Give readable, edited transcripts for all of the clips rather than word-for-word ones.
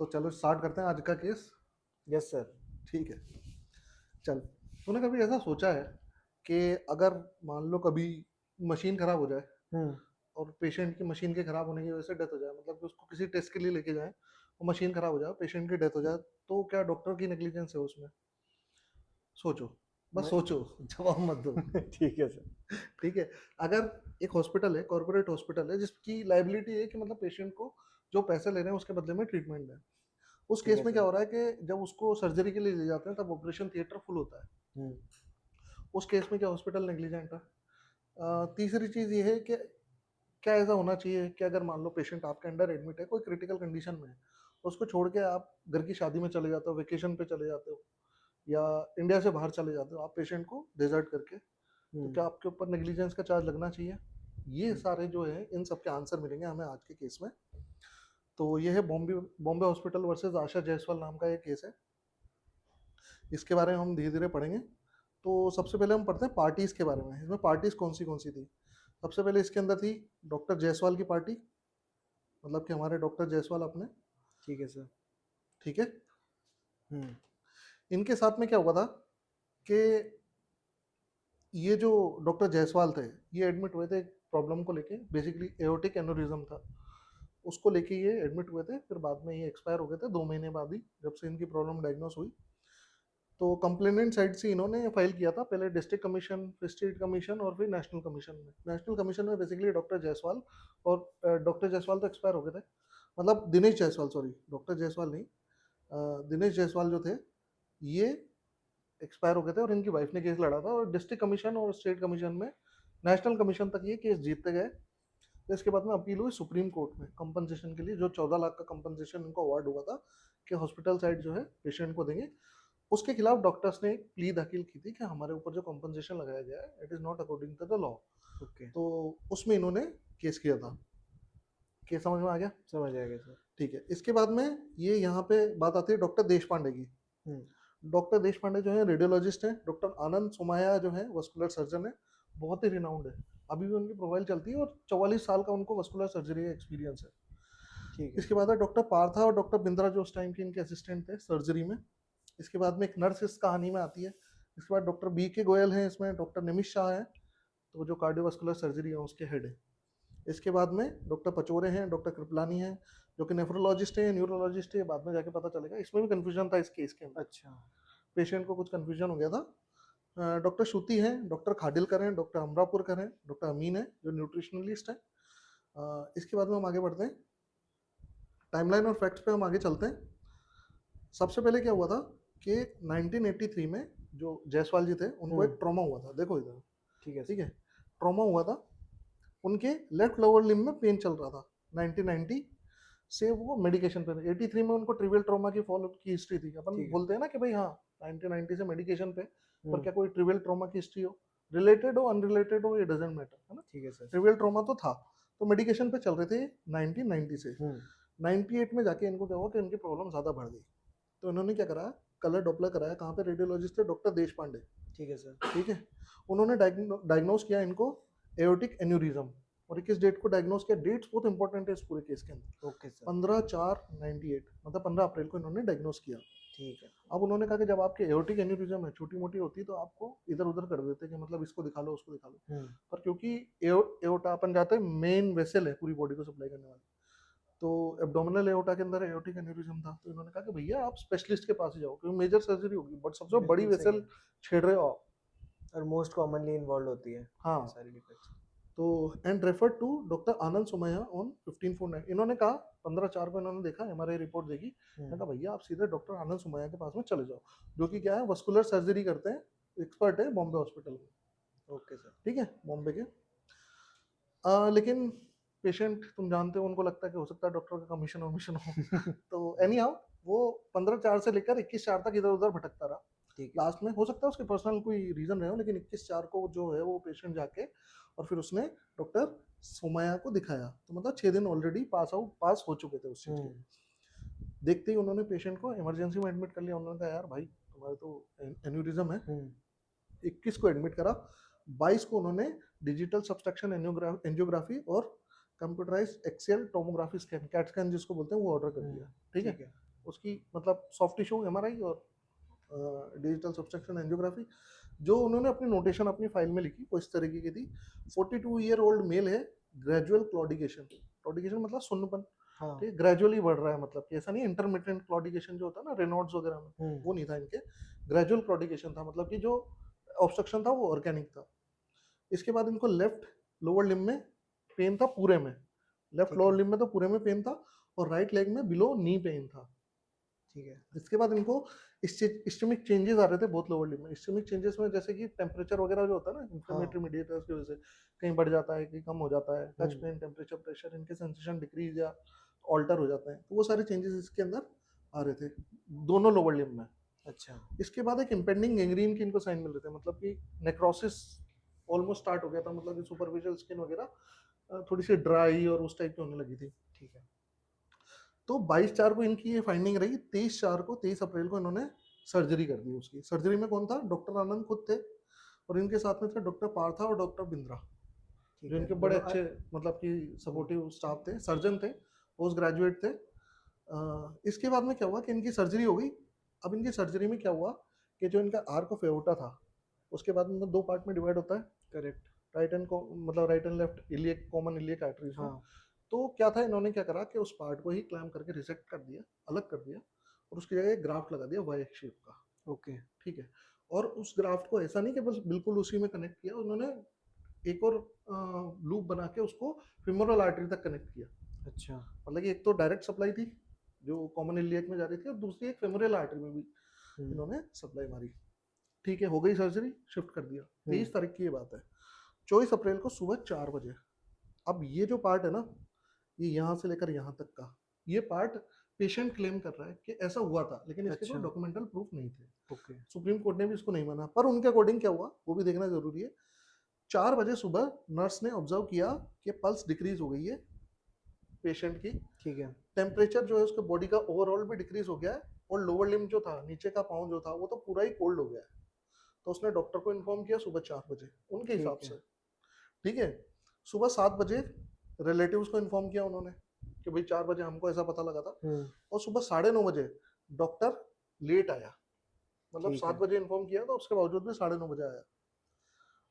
तो चलो स्टार्ट करते हैं आज का केस। Yes sir. ठीक है, चल। तूने कभी ऐसा सोचा है कि अगर मान लो कभी मशीन खराब हो जाए हम्म। और पेशेंट की मशीन के खराब होने की वजह से डेथ हो जाए, मतलब कि उसको किसी टेस्ट के लिए लेके जाए, वो मशीन खराब हो जाए, पेशेंट की डेथ हो जाए, तो क्या डॉक्टर की नेग्लिजेंस है उसमें? सोचो, बस मैं सोचो, जवाब मत दो। ठीक है सर। ठीक है। अगर एक हॉस्पिटल है, कॉर्पोरेट हॉस्पिटल है, जिसकी लाइबिलिटी है कि मतलब पेशेंट को जो पैसे ले रहे हैं उसके बदले में ट्रीटमेंट है, उस ठीक केस है में क्या सर। हो रहा है कि जब उसको सर्जरी के लिए ले जाते हैं तब ऑपरेशन थिएटर फुल होता है। हम्म। उस केस में क्या हॉस्पिटल नेग्लिजेंट है? तीसरी चीज ये है कि क्या ऐसा होना चाहिए कि अगर मान लो पेशेंट आपके अंडर एडमिट है, कोई क्रिटिकल कंडीशन में है, उसको छोड़ के आप घर की शादी में चले जाते हो, वेकेशन पे चले जाते हो, या इंडिया से बाहर चले जाते हो आप पेशेंट को डिजर्ट करके, तो हम्म। क्या आपके ऊपर नेग्लिजेंस का चार्ज लगना चाहिए? ये हम्म। सारे जो है इन सब के आंसर मिलेंगे हमें आज के केस में। तो ये है बॉम्बे बॉम्बे हॉस्पिटल वर्सेस आशा जायसवाल नाम का ये केस है। इसके बारे में हम धीरे धीरे पढ़ेंगे। तो सबसे पहले हम पढ़ते हैं पार्टीज के बारे में। इसमें पार्टीज कौन सी थी? सबसे पहले इसके अंदर थी डॉक्टर जायसवाल की पार्टी, मतलब कि हमारे डॉक्टर जायसवाल अपने। ठीक है सर। ठीक है। हम्म। इनके साथ में क्या हुआ था कि ये जो डॉक्टर जायसवाल थे, ये एडमिट हुए थे एक प्रॉब्लम को लेके, बेसिकली एओर्टिक एनोरिज्म था, उसको लेके ये एडमिट हुए थे। फिर बाद में ये एक्सपायर हो गए थे 2 महीने बाद ही, जब से इनकी प्रॉब्लम डायग्नोस हुई। तो कंप्लेनेंट साइड से इन्होंने फाइल किया था, पहले डिस्ट्रिक्ट कमीशन, फिर स्टेट कमीशन और फिर नेशनल कमीशन में। नेशनल कमीशन में बेसिकली डॉक्टर जायसवाल और डॉक्टर जायसवाल तो एक्सपायर हो गए थे, मतलब दिनेश जायसवाल, सॉरी डॉक्टर जायसवाल नहीं, दिनेश जायसवाल जो थे ये एक्सपायर हो गए थे और इनकी वाइफ ने केस लड़ा था, और डिस्ट्रिक्ट कमीशन और स्टेट कमीशन में नेशनल कमीशन तक ये केस जीतते गए। तो इसके बाद में अपील हुई सुप्रीम कोर्ट में कंपनसेशन के लिए, जो 14 लाख का कंपनसेशन इनको अवार्ड हुआ था कि हॉस्पिटल साइड जो है पेशेंट को देंगे। उसके खिलाफ डॉक्टर्स ने एक प्ली दाखिल की थी कि हमारे ऊपर जो कंपनसेशन लगाया गया है it is not according to the law. Okay. तो उसमें इन्होंने केस किया था। केस समझ में आ गया? समझ आएगा सर। ठीक है। इसके बाद में ये यहाँ पे बात आती है डॉक्टर देश पांडे की। हम्म। डॉक्टर देश पांडे जो है रेडियोलॉजिस्ट हैं। डॉक्टर आनंद सोमाया जो है वस्कुलर सर्जन है, बहुत ही रिनाउंड है, अभी भी उनकी प्रोफाइल चलती है, और 44 साल का उनको वस्कुलर सर्जरी का एक्सपीरियंस है। ठीक है इसके सर। बाद है डॉक्टर पार्था और डॉक्टर बिंद्रा, जो उस टाइम के इनके असिस्टेंट थे सर्जरी में। इसके बाद में एक नर्स इस कहानी में आती है। इसके बाद डॉक्टर बी के गोयल हैं इसमें, डॉक्टर निमिष शाह है, तो जो कार्डियोवास्कुलर सर्जरी है उसके हेड है। इसके बाद में डॉक्टर पचोरे हैं, डॉक्टर कृपलानी हैं, जो कि नेफ्रोलॉजिस्ट है, न्यूरोलॉजिस्ट है, बाद में जाके पता चलेगा। इसमें भी कंफ्यूजन था इस केस के अंदर, अच्छा। पेशेंट को कुछ कंफ्यूजन हो गया था। डॉक्टर श्रुति हैं, डॉक्टर खाडिलकर हैं, डॉक्टर अमरापुरकर हैं, डॉक्टर अमीन है जो न्यूट्रिशनलिस्ट है। इसके बाद में हम आगे बढ़ते हैं, टाइमलाइन और फैक्ट्स पे हम आगे चलते हैं। सबसे पहले क्या हुआ था कि 1983 में जो जायसवाल जी थे उनको एक हम्म। ट्रॉमा हुआ था, देखो इधर। ठीक है ठीक सर। है। ट्रॉमा हुआ था, उनके लेफ्ट लोअर लिम्ब में पेन चल रहा था। 1990 से वो मेडिकेशन पे थे। 83 में उनको ट्रिवियल ट्रॉमा की फॉलो की हिस्ट्री थी। अपन ठीक है। बोलते हैं ना कि भाई हाँ 1990 से मेडिकेशन पे, पर हम्म। क्या कोई ट्रिवियल ट्रॉमा की हिस्ट्री हो, रिलेटेड हो अनरिलेटेड हो, ये डजेंट मैटर, है ना। ठीक है सर। ट्रिवियल ट्रॉमा तो था, तो मेडिकेशन पे चल रहे थे 1990 से। हम्म। 98 में जाके इनको क्या हुआ कि इनकी प्रॉब्लम ज्यादा बढ़ गई, तो इन्होंने क्या करा, कलर डॉपलर कराया। कहाँ पे? रेडियोलॉजिस्ट थे डॉक्टर देश पांडे। ठीक है सर। ठीक है। उन्होंने डायग्नोज किया इनको एओर्टिक एन्यूरिज्म, और किस डेट को डायग्नोज किया, डेट्स बहुत इंपॉर्टेंट है इस पूरे केस के अंदर। Okay sir. 15/4/98, मतलब 15 अप्रैल को इन्होंने डायग्नोज किया। ठीक है। अब उन्होंने कहा कि जब आपके एओर्टिक एन्यूरिज्म है, छोटी मोटी होती है, तो आपको इधर उधर कर देते हैं कि मतलब इसको दिखा लो उसको दिखा लो। हम्म। पर क्योंकि एओर्टा अपन जाते हैं मेन वेसल है पूरी बॉडी को सप्लाई करने वाली, तो एब्डोमिनल एओर्टा के अंदर एओर्टिक एन्यूरिज्म था। तो इन्होंने कहा कि भैया आप स्पेशलिस्ट के पास ही जाओ, क्योंकि मेजर सर्जरी होगी, बट सबसे बड़ी बिल्कुल सही वेसल है। छेड़ रहे हो आप। और मोस्ट कॉमनली इन्वॉल्व होती है ये हाँ। सारी डिफेक्ट्स। तो and refer to doctor Anand Somaiya on 15/4। इन्होंने कहा 15/4 को इन्होंने देखा, एमआरआई रिपोर्ट देखी, मैंने हम्म। कहा भैया आप सीधे डॉक्टर आनंद सोमैया के पास में चले जाओ, जो कि क्या है वस्कुलर सर्जरी करते हैं, एक्सपर्ट है बॉम्बे हॉस्पिटल में। Okay sir. ठीक है, बॉम्बे के। लेकिन पेशेंट तुम जानते हो, उनको लगता है कि हो सकता है डॉक्टर का कमीशन वमीशन हो। तो एनी हाउ वो 15/4 से लेकर 21/4 तक इधर उधर भटकता रहा। ठीक है। लास्ट में हो सकता है उसके पर्सनल कोई रीजन रहे हो, लेकिन 21/4 को जो है वो पेशेंट जाके और फिर उसने डॉक्टर सोमैया को दिखाया, तो मतलब 6 दिन ऑलरेडी पास हो चुके थे उस चीज के। हम्म। देखते ही उन्होंने पेशेंट को इमरजेंसी में एडमिट कर लिया। उन्होंने कहा यार भाई तुम्हारे तो एन्यूरिज्म है। हम्म। 21 को एडमिट करा, 22 को उन्होंने डिजिटल सब्सट्रैक्शन एंजियोग्राफी और computerised axial tomography scan, CAT scan जिसको बोलते हैं, वो ऑर्डर कर दिया। ठीक है। ठीक है। उसकी मतलब सॉफ्ट टिश्यू एमआरआई और डिजिटल सब्सट्रैक्शन एंजियोग्राफी, जो उन्होंने अपनी नोटेशन अपनी फाइल में लिखी वो इस तरीके की थी। 42-year-old मेल है, ग्रेजुअल क्लॉडिकेशन, क्लॉडिकेशन मतलब सुन्नपन, हाँ। ठीक है, ग्रेजुअली बढ़ रहा है, मतलब कि ऐसा नहीं इंटरमिटेंट क्लॉडिकेशन जो होता है ना रेनॉल्ड्स वगैरह में, वो नहीं था इनके, ग्रेजुअल क्लॉडिकेशन था, मतलब कि जो ऑब्स्ट्रक्शन था वो ऑर्गेनिक था। इसके बाद इनको लेफ्ट लोअर लिम्ब में पेन था पूरे में, लेफ्ट ठीक लोअर है। लिम्ब में तो पूरे में पेन था, और राइट लेग में बिलो नी पेन था। ठीक है। इसके बाद इनको इस्टेमिक चेंजेस आ रहे थे बहुत लोअर लिम्ब में। इस्टेमिक चेंजेस में जैसे कि टेम्परेचर वगैरह जो होता है ना इन्फ्लेमेटरी हाँ। मीडिएटर्स की वजह से कहीं बढ़ जाता है, कहीं कम हो जाता है, टच हम्म। पेन, टेम्परेचर, प्रेशर, इनके सेंसेशन डिक्रीज या ऑल्टर हो जाते हैं, तो वो सारे चेंजेस इसके अंदर आ रहे थे दोनों लोअर लिम्ब में। अच्छा। इसके बाद एक इम्पेंडिंग गैंग्रीन के इनको साइन मिल रहे थे, मतलब कि नेक्रोसिस ऑलमोस्ट स्टार्ट हो गया था, मतलब कि सुपरफिशियल स्किन वगैरह थोड़ी सी ड्राई और उस टाइप की होने लगी थी। ठीक है। तो 22/4 को इनकी ये फाइंडिंग रही, 23 अप्रैल को इन्होंने सर्जरी कर दी। उसकी सर्जरी में कौन था? डॉक्टर आनंद खुद थे, और इनके साथ में थे डॉक्टर पार्था और डॉक्टर बिंद्रा, ठीक जो है। इनके बड़े दोनों अच्छे मतलब कि सपोर्टिव स्टाफ थे, सर्जन थे, पोस्ट ग्रेजुएट थे। इसके बाद में क्या हुआ कि इनकी सर्जरी हो गई। अब इनकी सर्जरी में क्या हुआ कि जो इनका आर्क ऑफ एओर्टा था, उसके बाद में दो पार्ट में डिवाइड होता है, करेक्ट। राइट एंड को मतलब right and left iliac, common iliac arteries में। हाँ। तो क्या था, इन्होंने क्या करा कि उस पार्ट को ही क्लैम्प करके रिसेक्ट कर दिया, अलग कर दिया, और उसकी जगह एक ग्राफ्ट लगा दिया वाई शेप का, ओके। ठीक है। और उस ग्राफ्ट को ऐसा नहीं कि बस बिल्कुल उसी में कनेक्ट किया, उन्होंने एक और लूप बना के उसको फिमोरल आर्टरी तक कनेक्ट किया। अच्छा। मतलब कि एक तो डायरेक्ट सप्लाई थी जो कॉमन इलियक में जा रही थी, और दूसरी एक फेमोरल आर्टरी में भी इन्होंने सप्लाई मारी, ठीक है। हो गई सर्जरी, शिफ्ट कर दिया। 23 तारीख की ये बात है। 24 अप्रैल को सुबह 4 बजे, अब ये जो पार्ट है ना, ये यहाँ से लेकर यहाँ तक का, ये पार्ट पेशेंट क्लेम कर रहा है कि ऐसा हुआ था, लेकिन इसके कोई अच्छा। डॉक्यूमेंटल प्रूफ नहीं थे। ओके। सुप्रीम कोर्ट ने भी इसको नहीं माना, पर उनके अकॉर्डिंग क्या हुआ वो भी देखना जरूरी है। 4 बजे सुबह नर्स ने ऑब्जर्व किया कि पल्स डिक्रीज हो गई है पेशेंट की, ठीक है। टेम्परेचर जो है उसके बॉडी का ओवरऑल भी डिक्रीज हो गया है, और लोअर लिम्ब जो था, नीचे का पाँव जो था, वो तो पूरा ही कोल्ड हो गया है। तो उसने डॉक्टर को इन्फॉर्म किया सुबह 4 बजे उनके हिसाब ठीक है। से, ठीक है। सुबह 7 बजे रिलेटिव्स को इन्फॉर्म किया उन्होंने कि भाई 4 बजे हमको ऐसा पता लगा था, और सुबह 9:30 बजे डॉक्टर लेट आया, मतलब ठीक सात है। बजे इन्फॉर्म किया था, उसके बावजूद भी 9:30 बजे आया।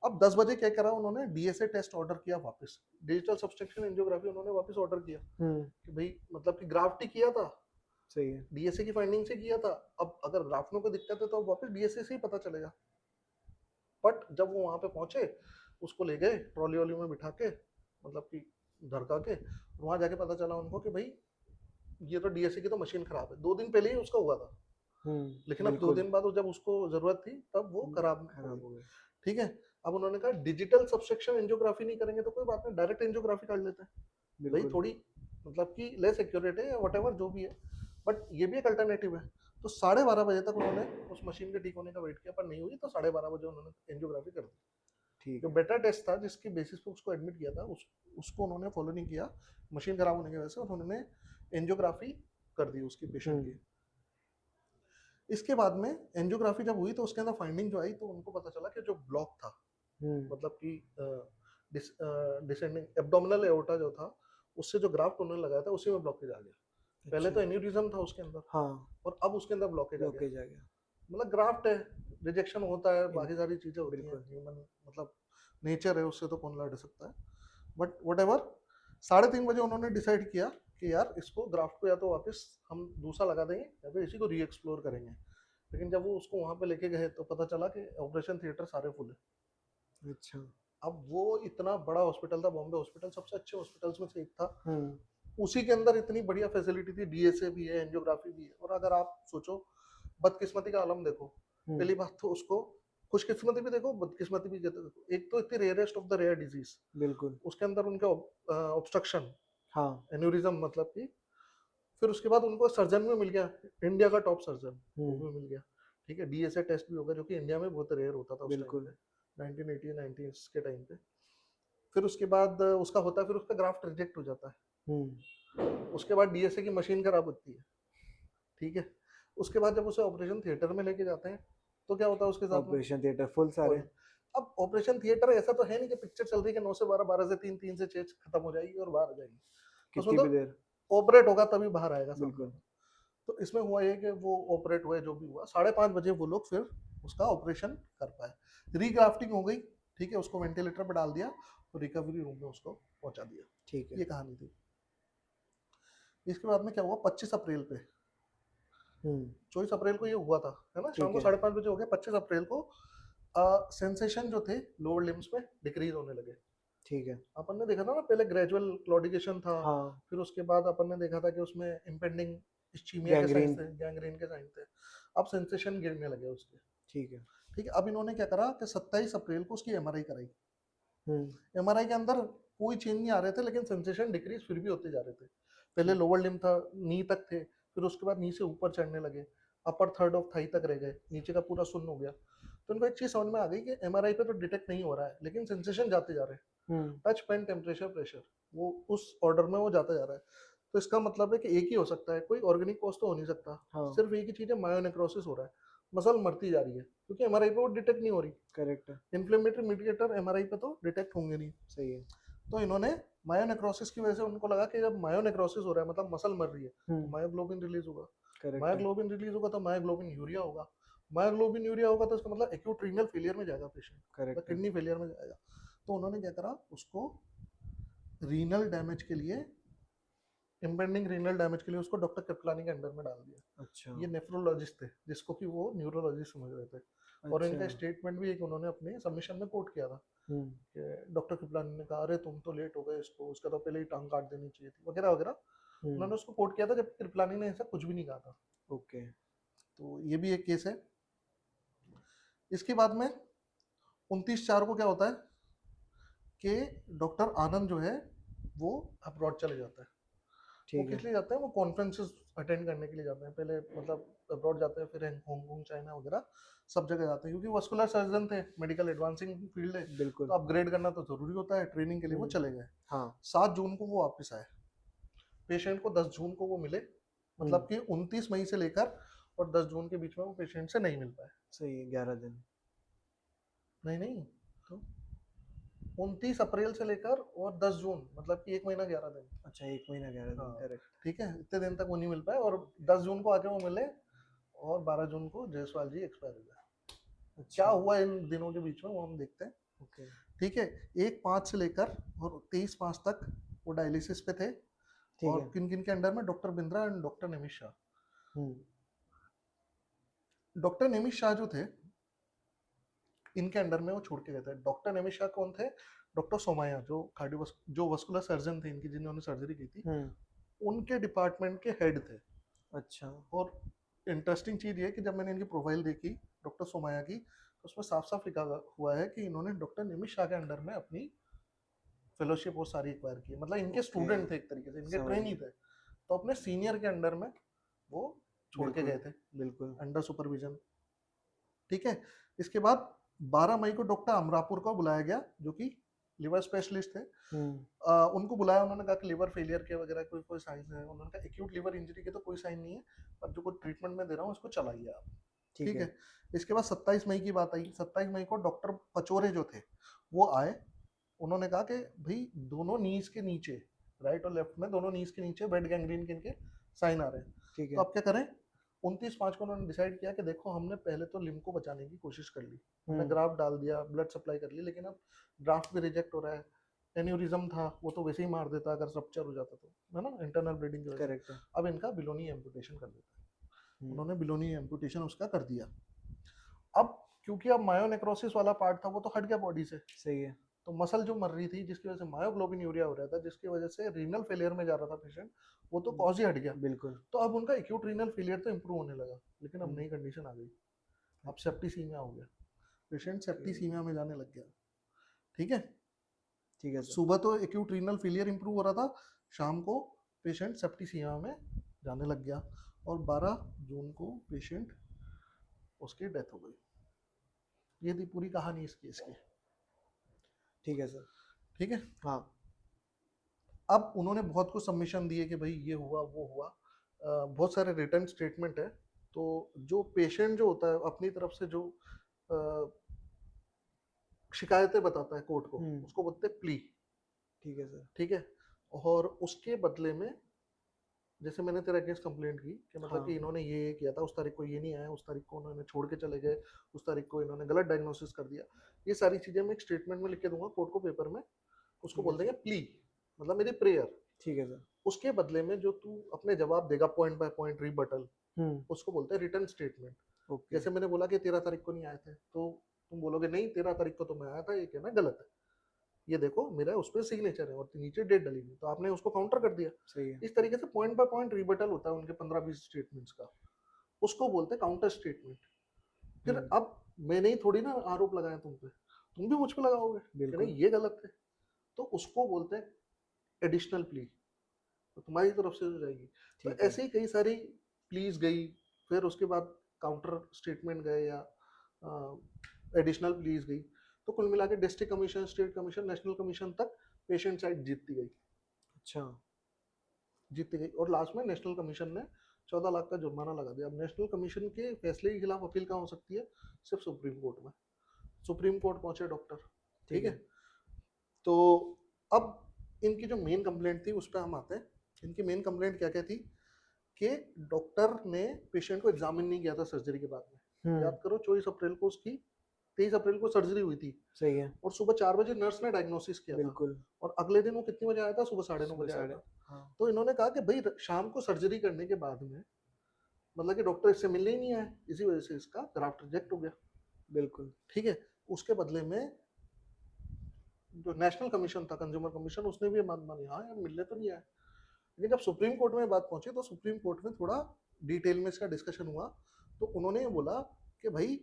अब 10 बजे क्या करा उन्होंने, डीएसए टेस्ट ऑर्डर किया वापस, डिजिटल सब्सट्रैक्शन एंजियोग्राफी उन्होंने वापस ऑर्डर किया, कि भाई मतलब कि ग्राफ्ट ही किया था, सही है। डीएसए की फाइंडिंग से किया था, अब अगर ग्राफ्ट में कोई दिक्कत है तो अब वापस डीएसए से ही पता चलेगा। बट जब वो वहां पे पहुंचे, उसको ले गए ट्रॉली वॉली में बिठा के, मतलब कि धड़का के, वहां जाके पता चला उनको कि भाई ये तो डीएसए की तो मशीन खराब है, 2 दिन पहले ही उसका हुआ था, लेकिन अब 2 दिन बाद जब उसको जरूरत थी तब वो खराब हो गई। ठीक है। अब उन्होंने कहा डिजिटल सब्सट्रैक्शन एंजियोग्राफी नहीं करेंगे तो कोई बात नहीं, डायरेक्ट एंजियोग्राफी कर लेते हैं, भाई थोड़ी मतलब कि लेस एक्यूरेट है या वट जो भी है, बट ये भी एक अल्टरनेटिव है। तो 12:30 बजे तक उन्होंने उस मशीन के ठीक होने का वेट किया, पर नहीं हुई, तो 12:30 बजे उन्होंने एंजियोग्राफी कर दी। ठीक जो है। बेटर टेस्ट था जिसकी बेसिस पे उसको एडमिट किया था, उसको उन्होंने फॉलो नहीं किया, मशीन खराब होने की वजह से, और उन्होंने एंजियोग्राफी कर दी उसकी पेशेंट की। इसके बाद में एंजियोग्राफी जब हुई तो उसके अंदर फाइंडिंग जो आई, तो उनको पता चला कि जो ब्लॉक था, मतलब कि डिसेंडिंग एब्डोमिनल एओर्टा जो था, उससे जो ग्राफ्ट उन्होंने लगाया था उसी में ब्लॉकेज आ गया। पहले तो एन्यूरिज्म था उसके अंदर, हाँ। और अब उसके अंदर ब्लॉकेज आ गया। ब्लॉकेज आ गया। मतलब ग्राफ्ट है, रिजेक्शन होता है, बाकी सारी चीजें होती हैं, बिल्कुल। ह्यूमन मतलब नेचर है, उससे तो कौन लड़ सकता है। बट वट एवर, 3:30 बजे उन्होंने डिसाइड किया कि यार इसको ग्राफ्ट को या तो वापस हम दूसरा लगा देंगे या फिर इसी को री एक्सप्लोर करेंगे। लेकिन जब वो उसको वहां पे लेके गए तो पता चला कि ऑपरेशन थिएटर सारे फुल है। अच्छा। अब वो इतना बड़ा हॉस्पिटल था, बॉम्बे हॉस्पिटल सबसे अच्छे हॉस्पिटल्स में से एक था, उसी के अंदर इतनी बढ़िया फैसिलिटी थी, डीएसए भी है, एंजियोग्राफी भी है। और अगर आप सोचो, बदकिस्मती का आलम देखो, पहली बात तो उसको खुशकिस्मती भी देखो, बदकिस्मती भी देखो, एक तो इतनी rarest of the rare disease, बिल्कुल। उसके अंदर उनका ऑब्स्ट्रक्शन, हाँ। एन्यूरिज्म, मतलब कि फिर उसके बाद उनको सर्जन में मिल गया, इंडिया का टॉप सर्जन, वो भी मिल गया, ठीक है। डीएसए टेस्ट भी होगा, जो कि इंडिया में बहुत रेयर होता था उस टाइम पे, 1980 90s के टाइम पे। फिर उसके बाद उसका होता है, फिर उसका ग्राफ्ट रिजेक्ट हो जाता है, उसके बाद डीएसए की मशीन खराब होती है, ठीक है। उसके बाद जब उसे ऑपरेशन थिएटर में लेके जाते हैं तो क्या होता है उसके साथ में, ऑपरेशन थिएटर फुल सारे। अब ऑपरेशन थिएटर ऐसा तो है नहीं कि पिक्चर चल रही है कि 9 से 12, 12 से 3, 3 से 6 खत्म हो जाएगी और बाहर आ जाएगी, उसमें कितनी तो भी देर। ऑपरेट होगा तभी बाहर आएगा सामने बिल्कुल। में। तो इसमें हुआ ये कि वो ऑपरेट हुए, जो भी हुआ 5:30 बजे वो लोग फिर उसका ऑपरेशन कर पाए। रीग्राफ्टिंग हो गई, ठीक है, उसको वेंटिलेटर पर डाल दिया और रिकवरी रूम में उसको पहुंचा दिया। ठीक है। ये कहानी थी। इसके बाद में क्या हुआ, 25 अप्रैल पे, हम्म। 24 अप्रैल को ये हुआ था, है ना, शाम ठीक को है। 5:30 बजे हो गया। 25 अप्रैल को सेंसेशन जो थे लोअर लिम्स में डिक्रीज होने लगे। ठीक है। अपन ने देखा था ना पहले ग्रेजुअल क्लॉडिकेशन था, हाँ। फिर उसके बाद अपन ने देखा था कि उसमें इम्पेंडिंग इस्चीमिया के साइंस गैंग्रीन। थे, गैंग्रीन के साइन थे। अब सेंसेशन गिरने लगे उसके। ठीक है। ठीक है, अब इन्होंने क्या करा कि 27 अप्रैल को उसकी एमआरआई कराई। हम्म। एमआरआई के अंदर कोई चेंज नहीं आ रहे थे, लेकिन सेंसेशन डिक्रीज फिर भी होते जा रहे थे। पहले ठीक। लोअर लिम्ब था, नी तक थे, फिर उसके बाद नी से ऊपर चढ़ने लगे, अपर थर्ड ऑफ थाई तक रह गए, नीचे का पूरा सुन्न हो गया। तो उनको एक चीज समझ में आ गई कि एमआरआई पे तो डिटेक्ट नहीं हो रहा है, लेकिन सेंसेशन जाते जा रहे हैं, हम्म। टच, पेन, टेम्परेचर, प्रेशर, वो उस ऑर्डर में वो जाता जा रहा है। तो इसका मतलब है कि एक ही हो सकता है, कोई ऑर्गेनिक कॉज तो हो नहीं सकता। हाँ। सिर्फ एक ही चीज है, मायोनेक्रोसिस हो रहा है, मसल मरती जा रही है, क्योंकि एमआरआई पे वो डिटेक्ट नहीं हो रही। करेक्ट है। इन्फ्लेमेटरी मीडिएटर एमआरआई पे तो डिटेक्ट होंगे नहीं। सही है। तो इन्होंने मायोनेक्रोसिस की वजह से उनको लगा कि जब मायोनेक्रोसिस हो रहा है मतलब मसल मर रही है, तो हम्म। मायोग्लोबिन रिलीज होगा। करेक्ट है। मायोग्लोबिन रिलीज होगा तो मायोग्लोबिन यूरिया होगा। मायोग्लोबिन यूरिया होगा तो इसका मतलब एक्यूट रीनल फेलियर में जाएगा पेशेंट, मतलब करेक्ट है। किडनी फेलियर में जाएगा। तो उन्होंने क्या करा, उसको रीनल डैमेज के लिए, इम्पेंडिंग रीनल डैमेज के लिए उसको डॉक्टर कृपलानी के अंडर में डाल दिया। अच्छा। ये नेफ्रोलॉजिस्ट थे, जिसको कि वो न्यूरोलॉजिस्ट समझ रहे थे। और अच्छा। इनका स्टेटमेंट भी एक उन्होंने अपने सबमिशन में कोट किया था हम्म। कि डॉक्टर कृपलानी ने कहा, अरे तुम तो लेट हो गए, इसको उसका तो पहले ही टांग काट देनी चाहिए थी, वगैरह वगैरह। हम्म। उन्होंने उसको कोट किया था, जबकि कृपलानी ने ऐसा कुछ भी नहीं कहा था। ओके। तो ये भी एक केस है। इसके बाद में 29/4 को क्या होता है कि डॉक्टर आनंद जो है वो अब्रॉड चले जाता है। वो ठीक है। किस लिए जाते हैं, वो कॉन्फ्रेंसेस अटेंड करने के लिए जाते हैं पहले, मतलब अब्रॉड जाते हैं, फिर हांगकांग, चाइना वगैरह सब जगह जाते हैं, क्योंकि वस्कुलर सर्जन थे, मेडिकल एडवांसिंग फील्ड है, बिल्कुल। तो अपग्रेड करना तो जरूरी होता है, ट्रेनिंग के लिए वो हम्म। चले गए। हाँ। 7 जून को वो वापस आए। पेशेंट को 10 जून को वो मिले, हम्म। मतलब कि 29 मई से लेकर और 10 जून के बीच में वो पेशेंट से नहीं मिल पाए। सही है, 11 दिन। नहीं नहीं, तो 29 अप्रैल से लेकर और 10 जून, मतलब कि 1 महीना 11 दिन। अच्छा, 1 महीना 11 दिन, हाँ, करेक्ट। ठीक है, इतने दिन तक वो नहीं मिल पाए, और 10 जून को आके वो मिले, और 12 जून को जायसवाल जी एक्सपायर हो गए। क्या अच्छा। हुआ इन दिनों के बीच में वो हम देखते हैं। ओके। ठीक है, 1/5 से लेकर और 23/5 तक वो डायलिसिस पे थे। ठीक और है। किन किन के अंडर में, doctor Bindra and doctor Nimit Shah. हम्म। डॉक्टर निमित शाह जो थे, इनके अंडर में वो छोड़ के गए थे। डॉक्टर निमित शाह कौन थे, डॉक्टर सोमाया, जो जो वस्कुलर सर्जन थे इनकी, जिन्होंने सर्जरी की थी, हम्म। उनके डिपार्टमेंट के हेड थे। अच्छा। और इंटरेस्टिंग चीज ये है कि जब मैंने इनकी प्रोफाइल देखी डॉक्टर सोमाया की, तो उसमें साफ साफ लिखा हुआ है कि इन्होंने डॉक्टर निमित शाह के अंडर में अपनी फेलोशिप और सारी एक्वायर की है, मतलब इनके ओके। स्टूडेंट थे, एक तरीके से इनके समझ ट्रेनी गया। थे। तो अपने सीनियर के अंडर में वो छोड़ के बिल्कुल। गए थे, बिल्कुल। Under supervision. ठीक है, इसके बाद 12 मई को डॉक्टर अमरापुर को बुलाया गया, जो कि लिवर स्पेशलिस्ट थे। हम्म। उनको बुलाया, उन्होंने कहा कि लिवर फेलियर के वगैरह कोई कोई साइन है। उन्होंने कहा एक्यूट लिवर इंजरी के तो कोई साइन नहीं है, पर जो कोई ट्रीटमेंट में दे रहा हूँ इसको चलाइए आप। ठीक ठीक है। है, इसके बाद 27 मई की बात आई। 27 मई को डॉक्टर पचोरे जो थे वो आए। उन्होंने कहा कि भाई दोनों नीज के नीचे, राइट और लेफ्ट में दोनों नीज के नीचे बेड गैंग्रीन के इनके साइन आ रहे हैं। ठीक तो है। अब क्या करें, 29/5 को उन्होंने डिसाइड किया कि देखो हमने पहले तो लिम्ब को बचाने की कोशिश कर ली, हमने हम्म। ग्राफ्ट डाल दिया, ब्लड सप्लाई कर ली, लेकिन अब ड्राफ्ट भी रिजेक्ट हो रहा है। एन्यूरिज्म था, वो तो वैसे ही मार देता अगर रप्चर हो जाता तो, है ना, इंटरनल ब्लीडिंग की वजह से। करेक्ट है। अब इनका बिलोनी एम्पुटेशन कर देता है। हम्म। उन्होंने बिलोनी एम्पुटेशन उसका कर दिया। अब क्योंकि अब मायोनेक्रोसिस वाला पार्ट था वो तो हट गया बॉडी से, सही है। तो मसल जो मर रही थी, जिसकी वजह से मायोग्लोबिन यूरिया हो रहा था, जिसकी वजह से रीनल फेलियर में जा रहा था पेशेंट, वो तो कॉज ही हट गया। बिल्कुल। तो अब उनका एक्यूट रीनल फेलियर तो इंप्रूव होने लगा, लेकिन अब हम्म। नई कंडीशन आ गई। अब अच्छा। सेप्टिसीमिया हो गया, पेशेंट ओके। सेप्टिसीमिया में जाने लग गया। ठीक है, ठीक है सर। सुबह तो एक्यूट रीनल फेलियर इंप्रूव हो रहा था, शाम को पेशेंट सेप्टिसीमिया में जाने लग गया, और 12 जून को पेशेंट उसकी डेथ हो गई। ये थी पूरी कहानी इस केस की। ठीक है सर। ठीक है, हाँ। अब उन्होंने बहुत कुछ सबमिशन दिए कि भाई ये हुआ वो हुआ, बहुत सारे रिटर्न स्टेटमेंट है। तो जो पेशेंट जो होता है अपनी तरफ से जो अ, शिकायतें बताता है कोर्ट को, हम्म। उसको बोलते हैं प्ली। ठीक है सर। ठीक है, और उसके बदले में जैसे मैंने तेरा अगेंस्ट कंप्लेंट की कि मतलब कि हाँ इन्होंने ये किया था, उस तारीख को ये नहीं आया, उस तारीख को उन्होंने छोड़ के चले गए, उस तारीख को इन्होंने गलत डायग्नोसिस कर दिया, ये सारी चीजें मैं एक स्टेटमेंट में लिख के दूंगा कोर्ट को पेपर में, उसको ठीक है बोल सर। देंगे प्ली, मतलब मेरी प्रेयर। ठीक है सर। उसके बदले में जो तू अपने जवाब देगा पॉइंट बाय पॉइंट रिबटल, उसको बोलते हैं रिटर्न स्टेटमेंट। ओके। जैसे मैंने बोला कि 13 तारीख को नहीं आए थे, तो तुम बोलोगे नहीं 13 तारीख को तो मैं आया था, ये कहना गलत है, ये देखो मेरा उस पर सिग्नेचर है और नीचे डेट डली हुई, तो आपने उसको काउंटर कर दिया। सही है। इस तरीके से पॉइंट बाय पॉइंट रिबटल होता है उनके 15-20 स्टेटमेंट्स का, उसको बोलते हैं काउंटर स्टेटमेंट। फिर हम्म। अब मैंने ही थोड़ी ना आरोप लगाया तुम पे, तुम भी मुझ पे लगाओगे कि नहीं बिल्कुल। ये गलत है, तो उसको बोलते हैं एडिशनल प्ली, तो तुम्हारी तरफ से हो जाएगी। तो ठीक है। ऐसे ही कई सारी प्लीज गई, फिर उसके बाद काउंटर स्टेटमेंट गए या एडिशनल प्लीज गई, तो कुल मिला के district commission, state commission, national commission तक पेशेंट साइड जीतती गई, अच्छा। जीतती गई, और लास्ट में नेशनल कमीशन ने 14 लाख का जुर्माना लगा दिया। अब नेशनल कमीशन के फैसले के खिलाफ अपील कहाँ हो सकती है? सिर्फ सुप्रीम कोर्ट में। सुप्रीम कोर्ट पहुंचे डॉक्टर, ठीक ठीक है। है। तो अब इनकी जो मेन कंप्लेंट थी उस पर हम आते हैं। इनकी मेन कंप्लेंट क्या क्या थी कि डॉक्टर ने पेशेंट को एग्जामिन नहीं किया था सर्जरी के बाद में। हम्म। याद करो 24 अप्रैल को उसकी, 23 अप्रैल को सर्जरी हुई थी, सही है। और सुबह 4 बजे नर्स ने डायग्नोसिस किया था, बिल्कुल। और अगले दिन वो कितने बजे आया था? सुबह 9:30 सुबह बजे आया साढ़े। था। हाँ। तो इन्होंने कहा कि भाई शाम को सर्जरी करने के बाद में, मतलब कि डॉक्टर इससे मिलने ही नहीं आया, इसी वजह से इसका ग्राफ्ट रिजेक्ट हो गया, बिल्कुल। ठीक है। उसके बदले में जो नेशनल कमीशन था, कंज्यूमर कमीशन, उसने भी ये बात मानी, हाँ यार मिलने तो नहीं आया। लेकिन जब सुप्रीम कोर्ट में बात पहुंची, तो सुप्रीम कोर्ट में थोड़ा डिटेल में इसका डिस्कशन हुआ, तो उन्होंने ये बोला कि भाई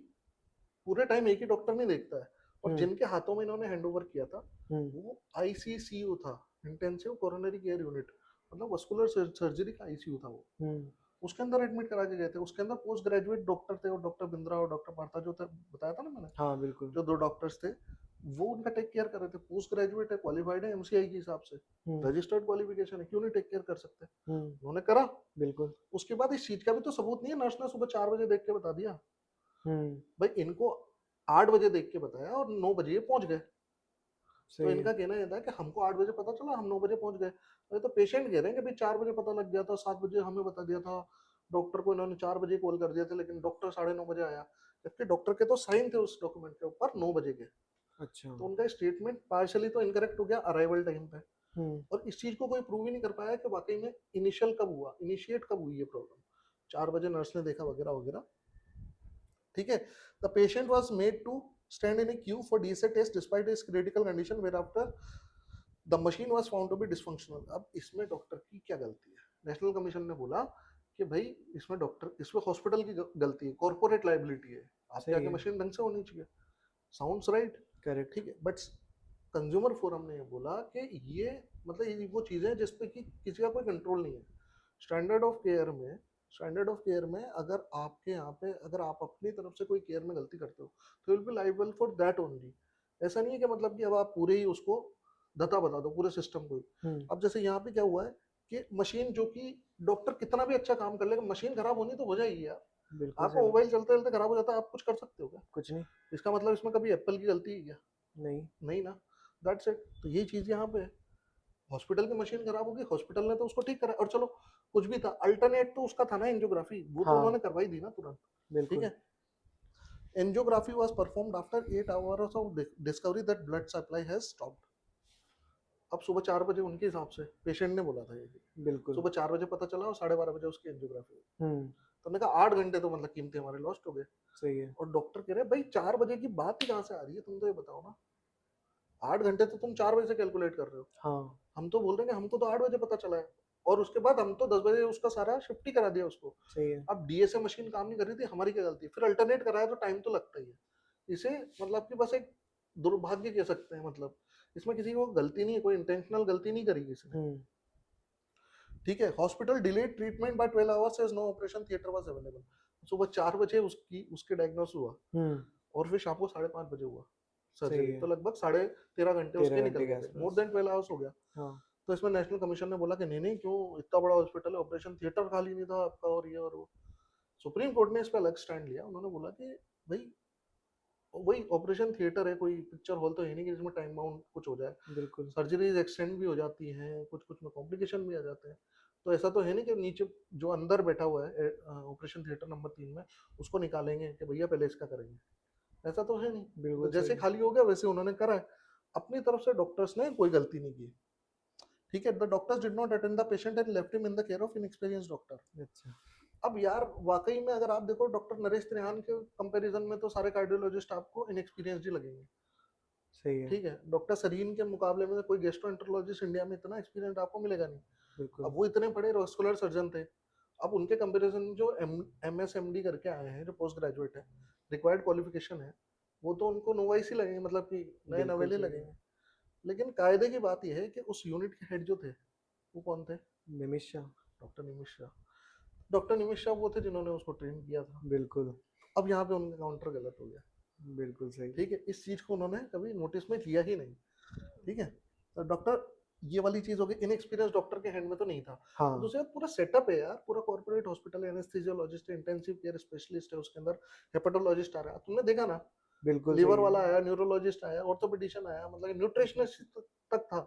पूरे टाइम एक ही डॉक्टर नहीं देखता है, और हम्म। जिनके हाथों में इन्होंने हैंड ओवर किया था हम्म। वो आईसीसीयू था, इंटेंसिव कोरोनरी केयर यूनिट, मतलब वस्कुलर सर्जरी का आईसीयू था वो, हम्म। उसके अंदर एडमिट करा के गए थे। उसके अंदर पोस्ट ग्रेजुएट डॉक्टर थे, और डॉक्टर बिंद्रा और डॉक्टर पार्था जो थे, बताया था ना मैंने, हाँ बिल्कुल। जो दो डॉक्टर्स थे, वो उनका टेक केयर कर रहे थे। पोस्ट ग्रेजुएट है, क्वालिफाइड है एमसीआई के हिसाब से, हम्म। रजिस्टर्ड क्वालिफिकेशन है, क्यों नहीं टेक केयर कर सकते? हम्म। उन्होंने करा। बिल्कुल। उसके बाद इस चीज का भी तो सबूत नहीं है, नर्स ने सुबह 4 बजे देख के बता दिया। हम्म। भाई इनको 8 बजे देख के बताया और 9 बजे ये पहुंच गए, तो सही है। इनका कहना यह था कि हमको 8 बजे पता चला, हम 9 बजे पहुंच गए। अरे तो पेशेंट कह रहे हैं कि भाई 4 बजे पता लग गया था, 7 बजे हमें बता दिया था, डॉक्टर को इन्होंने 4 बजे कॉल कर दिया था, लेकिन डॉक्टर 9:30 बजे आया, जबकि डॉक्टर के तो साइन थे उस डॉक्यूमेंट के ऊपर 9 बजे के। अच्छा। तो उनका स्टेटमेंट पार्शली तो इनकरेक्ट हो गया अराइवल टाइम पे, हम्म। और इस चीज को कोई प्रूव ही नहीं कर पाया कि वाकई में इनिशियल कब हुआ, इनिशिएट कब हुई ये प्रॉब्लम, 4 बजे नर्स ने देखा वगैरह वगैरह, ठीक है। The patient was made to stand in a queue for DSA test despite his critical condition, whereafter the machine was found to be dysfunctional। अब इसमें डॉक्टर की क्या गलती है? नेशनल कमीशन ने बोला कि भाई इसमें डॉक्टर, इसमें हॉस्पिटल की गलती है, कॉर्पोरेट लाइबिलिटी है, आपके सही आगे है। मशीन ढंग से होनी चाहिए, साउंड्स राइट, करेक्ट। ठीक है। बट कंज्यूमर फोरम ने ये बोला कि ये मतलब ये वो चीजें हैं जिसपे कि किसी का कोई कंट्रोल नहीं है। स्टैंडर्ड ऑफ केयर में, स्टैंडर्ड ऑफ केयर में अगर आपके यहाँ पे, अगर आप अपनी तरफ से कोई केयर में गलती करते हो, तो will be liable for that only. ऐसा नहीं है कि मतलब कि अब आप पूरे ही उसको धता बता दो पूरे सिस्टम को ही। हम्म। अब जैसे यहाँ पे क्या हुआ है कि मशीन, जो कि डॉक्टर कितना भी अच्छा काम कर लेगा, मशीन खराब होनी तो हो जाएगी यार। बिल्कुल आपका सही। मोबाइल चलते चलते खराब हो जाता है, आप कुछ कर सकते हो क्या? कुछ नहीं। इसका मतलब इसमें कभी एप्पल की गलती है क्या? नहीं। नहीं ना। That's it. तो यही चीज यहाँ पे है। हॉस्पिटल की मशीन खराब होगी, हॉस्पिटल ने तो उसको ठीक करा, और चलो कुछ भी था, अल्टरनेट तो उसका था ना एंजियोग्राफी, वो तो हाँ उन्होंने करवाई दी ना तुरंत, ठीक बिल्कुल। है। Angiography was performed after 8 hours of discovery that blood supply has stopped. अब सुबह 4 बजे उनके हिसाब से पेशेंट ने बोला था ये, बिल्कुल। सुबह 4 बजे पता चला और 12:30 बजे उसकी एंजियोग्राफी हुई। हम्म। तो हमने कहा 8 घंटे तो मतलब कीमती हमारे लॉस्ट हो गए। सही है। और डॉक्टर कह रहे भाई 4 बजे की बात ही कहाँ से आ रही है, तुम तो ये बताओ ना, 8 घंटे तो तुम 4 बजे से कैलकुलेट कर रहे हो। हाँ। हम तो बोल रहे हैं कि हमको तो 8 बजे पता चला है, और उसके बाद हम तो 10 बजे उसका सारा शिफ्ट ही करा दिया उसको। सही है। अब डीएसए मशीन काम नहीं कर रही थी, हमारी क्या गलती? फिर अल्टरनेट कराया तो टाइम तो लगता ही है। इसे मतलब कि बस एक दुर्भाग्य कह सकते हैं, मतलब इसमें किसी को गलती नहीं है, कोई इंटेंशनल गलती नहीं करी किसी ने, हम्म। ठीक है। Hospital delayed treatment by 12 hours as no operation theatre was available. सुबह 4 बजे उसकी उसके डायग्नोस हुआ, हम्म। और फिर शाम को 5:30 बजे हुआ सही सर्जरी, है। तो लगभग 13.5 घंटे उसके 13 घंटे निकल के गए थे, मोर आसपास। देन 12 hours हो गया। हाँ। तो इसमें नेशनल कमीशन ने बोला कि नहीं नहीं, क्यों, इतना बड़ा हॉस्पिटल है, ऑपरेशन थिएटर खाली नहीं था आपका, और ये और वो। सुप्रीम कोर्ट ने इस पर अलग स्टैंड लिया, उन्होंने बोला कि भाई वही ऑपरेशन थिएटर है, कोई पिक्चर हॉल तो है नहीं कि जिसमें टाइम बाउंड कुछ हो जाए। बिल्कुल। सर्जरीज एक्सटेंड भी हो जाती हैं, कुछ कुछ में कॉम्प्लिकेशन भी आ जाते हैं। तो ऐसा तो है नहीं कि नीचे जो अंदर बैठा हुआ है ऑपरेशन थिएटर नंबर 3 में उसको निकालेंगे कि भैया पहले इसका करेंगे, ऐसा तो है नहीं। तो बिल्कुल जैसे सही। खाली हो गया वैसे उन्होंने करा है। अपनी तरफ से डॉक्टर्स ने कोई गलती नहीं की, ठीक है। The doctors did not attend the patient and left him in the care of inexperience doctor. अच्छा। अब यार वाकई में अगर आप देखो डॉक्टर नरेश त्रिहान के कंपैरिजन में तो सारे कार्डियोलॉजिस्ट आपको इनएक्सपीरियंस्ड ही लगेंगे, सही है। ठीक है। डॉक्टर सरीन के मुकाबले में कोई गेस्ट्रोएंटरोलॉजिस्ट इंडिया में इतना एक्सपीरियंस आपको मिलेगा नहीं। बिल्कुल। अब वो इतने बड़े वैस्कुलर सर्जन थे। अब उनके कंपैरिजन में जो एमएसएमडी करके आए हैं, जो पोस्ट ग्रेजुएट है, रिक्वायर्ड क्वालिफिकेशन है, वो तो उनको नोवाइस ही लगेंगे, मतलब कि नए बिल्कुल नवेले सही। लगेंगे। लेकिन कायदे की बात यह है कि उस यूनिट के हेड जो थे वो कौन थे? निमिष शाह। डॉक्टर निमिष शाह। डॉक्टर निमिष शाह वो थे जिन्होंने उसको ट्रेन किया था। बिल्कुल। अब यहाँ पे उनका काउंटर गलत हो गया, बिल्कुल सही। ठीक है। इस चीज को उन्होंने कभी नोटिस में लिया ही नहीं, ठीक है। तो डॉक्टर, ये वाली चीज हो गई, इनएक्सपीरियंस डॉक्टर के हैंड में तो नहीं था। हाँ। दूसरी बात, पूरा सेटअप है यार, पूरा कॉर्पोरेट हॉस्पिटल है, एनेस्थीसियोलॉजिस्ट है, इंटेंसिव केयर स्पेशलिस्ट है, उसके अंदर हेपेटोलॉजिस्ट आ रहा है, तुमने देखा ना, बिल्कुल लीवर सही वाला है। आया, न्यूरोलॉजिस्ट आया, ऑर्थोपेडिशियन आया, मतलब न्यूट्रिशनिस्ट तक था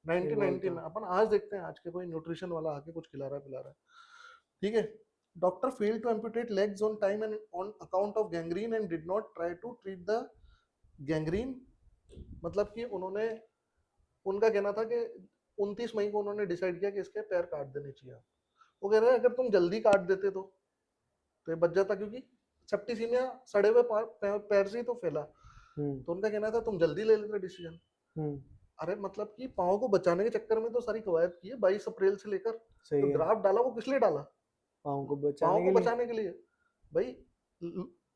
इन्वॉल्व 1990 था। में। अपन आज देखते हैं आज के कोई न्यूट्रिशन वाला आके कुछ खिला रहा है पिला रहा है, ठीक है। Doctor failed to amputate legs on time and on account of gangrene and did not try to treat the gangrene. मतलब कि उन्होंने, उनका कहना था कि 29 मई को उन्होंने डिसाइड किया कि इसके पैर काट देने चाहिए। वो कह रहे हैं अगर तुम जल्दी काट देते तो ये बच जाता, क्योंकि सेप्टिसीमिया सड़े हुए पैर से ही तो फैला। हम्म। तो उनका कहना था तुम जल्दी ले लेते डिसीजन। हम्म। अरे मतलब कि पाँव को बचाने के चक्कर में तो सारी कवायद की है 22 अप्रैल से लेकर। सही जो है। ड्राफ्ट डाला वो किस लिए डाला? पाँव को पाँव बचाने को के लिए। बचाने के लिए भाई।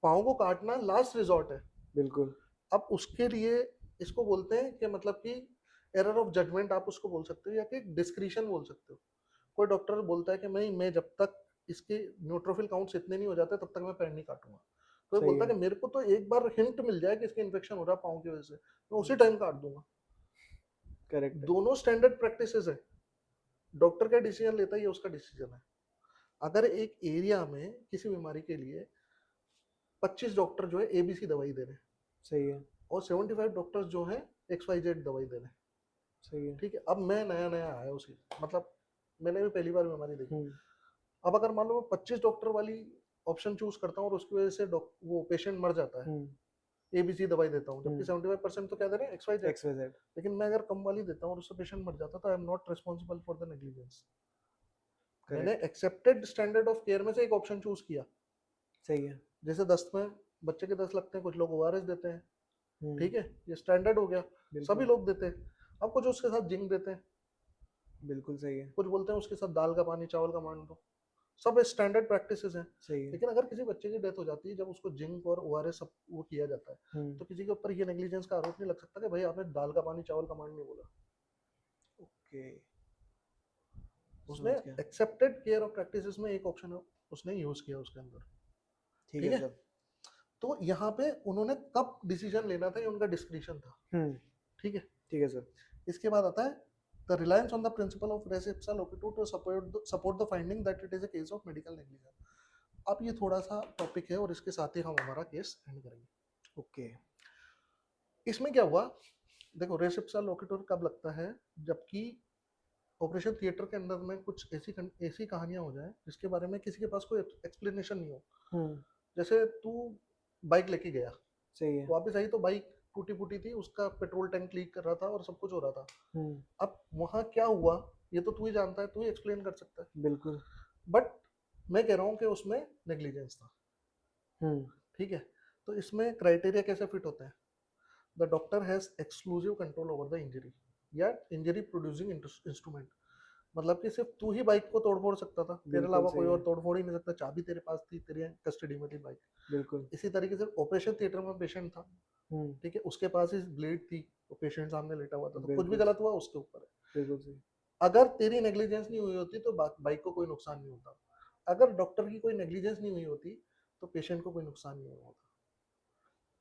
पाँव को काटना लास्ट रिजॉर्ट है। बिल्कुल। अब उसके लिए इसको बोलते हैं कि मतलब कि एरर ऑफ जजमेंट आप उसको बोल सकते हो, या कि डिस्क्रिशन बोल सकते हो। कोई डॉक्टर बोलता है कि मैं जब तक इसके न्यूट्रोफिल काउंट्स इतने नहीं हो जाते तब तक मैं पैर नहीं काटूंगा। कोई सही बोलता है। है कि मेरे को तो एक बार हिंट मिल जाए कि इसके इन्फेक्शन हो रहा है पाँव की वजह से, मैं उसी टाइम काट दूंगा। करेक्ट है। दोनों स्टैंडर्ड प्रैक्टिसेस है। डॉक्टर का डिसीजन लेता है, ये उसका डिसीजन है। अगर एक एरिया में किसी बीमारी के लिए 25 डॉक्टर जो है एबीसी दवाई दे रहे हैं सही है। और 75 डॉक्टर्स जो है XYZ दवाई दे रहे हैं, सही है। ठीक है। अब मैं नया नया आया उसी, मतलब मैंने भी पहली बार बीमारी देखी। हम्म। अब अगर मान लो मैं 25 डॉक्टर वाली ऑप्शन चूज करता हूँ और उसकी वजह से वो पेशेंट मर जाता है, हम्म। एबीसी दवाई देता हूँ, जबकि 75% तो क्या दे रहे हैं XYZ। XYZ। लेकिन मैं अगर कम वाली देता हूँ और उससे पेशेंट मर जाता तो I am not responsible for the negligence. मैंने correct. Accepted standard of care में से एक ऑप्शन चूज किया। सही है। जैसे दस्त में बच्चे के दस्त लगते हैं, कुछ लोग ओआरएस देते हैं, हम्म। ठीक है, ये स्टैंडर्ड हो गया, सभी बिल्कुल। लोग देते हैं। अब कुछ उसके साथ जिंक देते हैं, बिल्कुल सही है। कुछ बोलते हैं उसके साथ दाल का पानी चावल का मान दो, सब स्टैंडर्ड प्रैक्टिसेस हैं। सही है। लेकिन अगर किसी बच्चे की डेथ हो जाती है, जब उसको जिंक और ओआरएस सब वो किया जाता है, हम्म। तो किसी के ऊपर ये नेग्लिजेंस का आरोप नहीं लग सकता कि भाई आपने दाल का पानी चावल का मान नहीं बोला। ओके। उसने समझ गया। एक्सेप्टेड केयर ऑफ प्रैक्टिसेस में एक ऑप्शन उसने यूज किया उसके अंदर, ठीक ठीक है है। सर। तो यहाँ पे उन्होंने कब डिसीजन लेना था ये उनका डिस्क्रिशन था, हम्म। ठीक है। ठीक है सर। इसके बाद आता है the reliance on the principle of res ipsa loquitur to support the finding that it is a case of medical negligence। अब ये थोड़ा सा टॉपिक है और इसके साथ ही हम हमारा केस एंड करेंगे। ओके। इसमें क्या हुआ, देखो res ipsa loquitur कब लगता है, जबकि ऑपरेशन थिएटर के अंदर में कुछ ऐसी कहानियां हो जाए जिसके बारे में किसी के पास कोई एक्सप्लेनेशन नहीं हो। हम्म। जैसे तू बाइक लेके गया, सही है। वापस आई तो बाइक टूटी फूटी थी, उसका पेट्रोल टैंक लीक कर रहा था और सब कुछ हो रहा था। हम्म। अब वहां क्या हुआ ये तो तू ही जानता है, तू ही एक्सप्लेन कर सकता है। बिल्कुल। बट मैं कह रहा हूँ कि उसमें नेग्लिजेंस था, हम्म। ठीक है। तो इसमें क्राइटेरिया कैसे फिट होते हैं? The doctor has exclusive control over the injury या इंजरी प्रोड्यूसिंग इंस्ट्रूमेंट। मतलब कि सिर्फ तू ही बाइक को तोड़ फोड़ सकता था, तेरे बिल्कुल अलावा कोई सही है। और तोड़ फोड़ ही नहीं सकता, चाबी तेरे पास थी, तेरी कस्टडी में थी बाइक। बिल्कुल। इसी तरीके से ऑपरेशन थिएटर में पेशेंट था, हम्म। ठीक है, उसके पास ही ब्लेड थी, वो पेशेंट सामने लेटा हुआ था, तो कुछ भी बिल्कुल। गलत हुआ उसके ऊपर है। बिल्कुल सही। अगर तेरी नेग्लिजेंस नहीं हुई होती तो बाइक को कोई नुकसान नहीं होता, अगर डॉक्टर की कोई नेग्लिजेंस नहीं हुई होती तो पेशेंट को कोई नुकसान नहीं हुआ होता,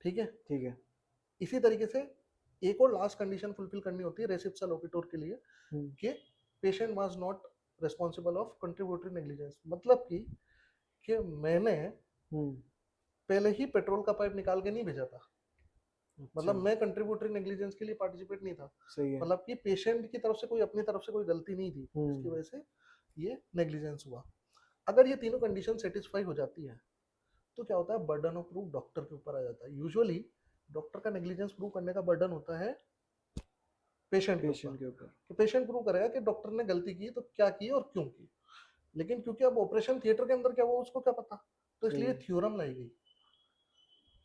ठीक है। ठीक है। इसी तरीके से एक और लास्ट कंडीशन फुलफिल करनी होती है res ipsa loquitur के लिए, हम्म। कि patient was not responsible of contributory negligence. मतलब कि मैंने हम्म। पहले ही पेट्रोल का पाइप निकाल के नहीं भेजा था, अच्छा। मतलब मैं कंट्रीब्यूटरी नेग्लिजेंस के लिए पार्टिसिपेट नहीं था। सही है। मतलब कि पेशेंट की तरफ से कोई अपनी तरफ से कोई गलती नहीं थी, इसकी वजह से ये नेग्लिजेंस हुआ। अगर ये तीनों कंडीशन सेटिस्फाई हो जाती है तो क्या होता है, बर्डन ऑफ प्रूफ डॉक्टर के ऊपर आ जाता है। यूजुअली डॉक्टर का नेग्लिजेंस प्रूव करने का बर्डन होता है पेशेंट के ऊपर, पेशेंट के ऊपर। कि पेशेंट प्रूव करेगा कि डॉक्टर ने गलती की तो क्या की और क्यों की। लेकिन क्योंकि अब ऑपरेशन थिएटर के अंदर क्या हुआ उसको क्या पता, तो सही इसलिए है। थ्योरम लाई गई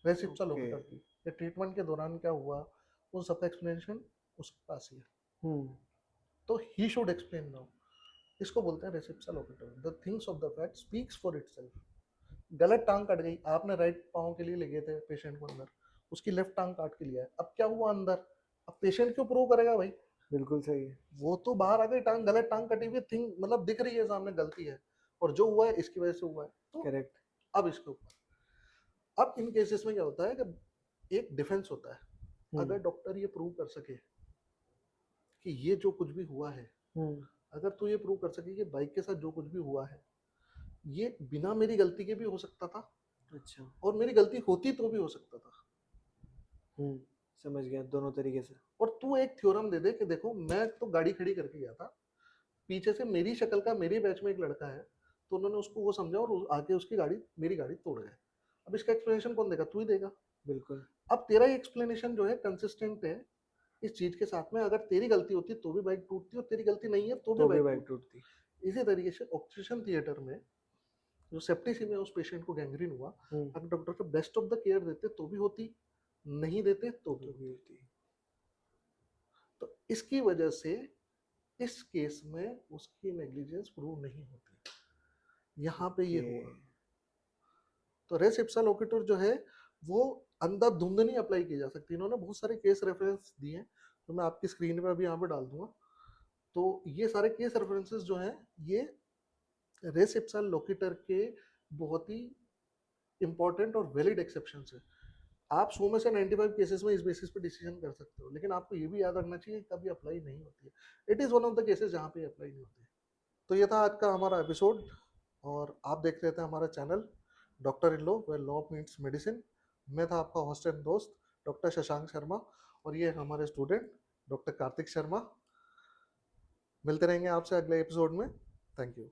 रेसिप्सा ओके। लोकेटर की, कि ट्रीटमेंट के दौरान क्या हुआ उन सबका एक्सप्लेनेशन उसके पास ही है, हम्म। तो ही शुड एक्सप्लेन नाउ। इसको बोलते हैं रेसिप्सा लोकेटर। The things of the fact speaks for itself. गलत टांग कट गई, आपने राइट पाँव के लिए ले गए थे पेशेंट को अंदर, उसकी लेफ्ट टांग काट के लिया है, अब क्या हुआ अंदर, अब पेशेंट क्यों प्रूव करेगा भाई, बिल्कुल सही है। वो तो बाहर आ गई टांग, गलत टांग कटी हुई थिंग मतलब दिख रही है सामने, गलती है और जो हुआ है इसकी वजह से हुआ है। तो करेक्ट। अब इसके ऊपर, अब इन केसेस में क्या होता है कि एक डिफेंस होता है। हम्म। अगर डॉक्टर ये प्रूव कर सके कि ये जो कुछ भी हुआ है, हम्म। अगर तू ये प्रूव कर सके कि बाइक के साथ जो कुछ भी हुआ है ये बिना मेरी गलती के भी हो सकता था अच्छा। और मेरी गलती होती तो भी हो सकता था, हम्म। समझ गया, दोनों तरीके से। और तू एक थ्योरम दे दे कि देखो मैं तो गाड़ी खड़ी करके गया था, पीछे से मेरी शक्ल का मेरी बैच में एक लड़का है, तो उन्होंने उसको वो समझा और आके उसकी गाड़ी मेरी गाड़ी तोड़ गए। अब इसका एक्सप्लेनेशन कौन देगा, तू ही देगा। बिल्कुल। अब तेरा ही एक्सप्लेनेशन जो है कंसिस्टेंट है इस चीज के साथ में, अगर तेरी गलती होती तो भी बाइक टूटती और तेरी गलती नहीं है तो भी तो भी बाइक बाइक टूटती। टूटती। इसी तरीके से ऑपरेशन थिएटर में जो सेप्टिसिमी में उस पेशेंट को गैंग्रीन हुआ, हम्म। अगर doctor best of the care देते तो भी होती, नहीं देते तो भी तो भी होती। होती। तो इसकी वजह से इस केस में उसकी नेग्लिजेंस प्रूव नहीं होती, यहाँ पे ये ओके। हुआ। तो रेस इप्सा लोकेटर जो है वो अंधाधुंध नहीं अप्लाई की जा सकती। इन्होंने बहुत सारे केस रेफरेंस दिए हैं तो मैं आपकी स्क्रीन पे अभी यहाँ पे डाल दूंगा। तो ये सारे केस रेफरेंसेस जो हैं ये रेस इप्सा लोकेटर के बहुत ही इंपॉर्टेंट और वैलिड एक्सेप्शन है। आप 100 में से 95 केसेस में इस बेसिस पे डिसीजन कर सकते हो, लेकिन आपको ये भी याद रखना चाहिए कि कभी अप्लाई नहीं होती है। It is one of the cases जहाँ पे अप्लाई नहीं होती है। तो ये था आज का हमारा एपिसोड और आप देख रहे थे हमारा channel doctor in law where law meets medicine. मैं था आपका होस्ट एंड दोस्त डॉक्टर शशांक शर्मा और ये हमारे स्टूडेंट डॉक्टर कार्तिक शर्मा। मिलते रहेंगे आपसे अगले एपिसोड में। Thank you.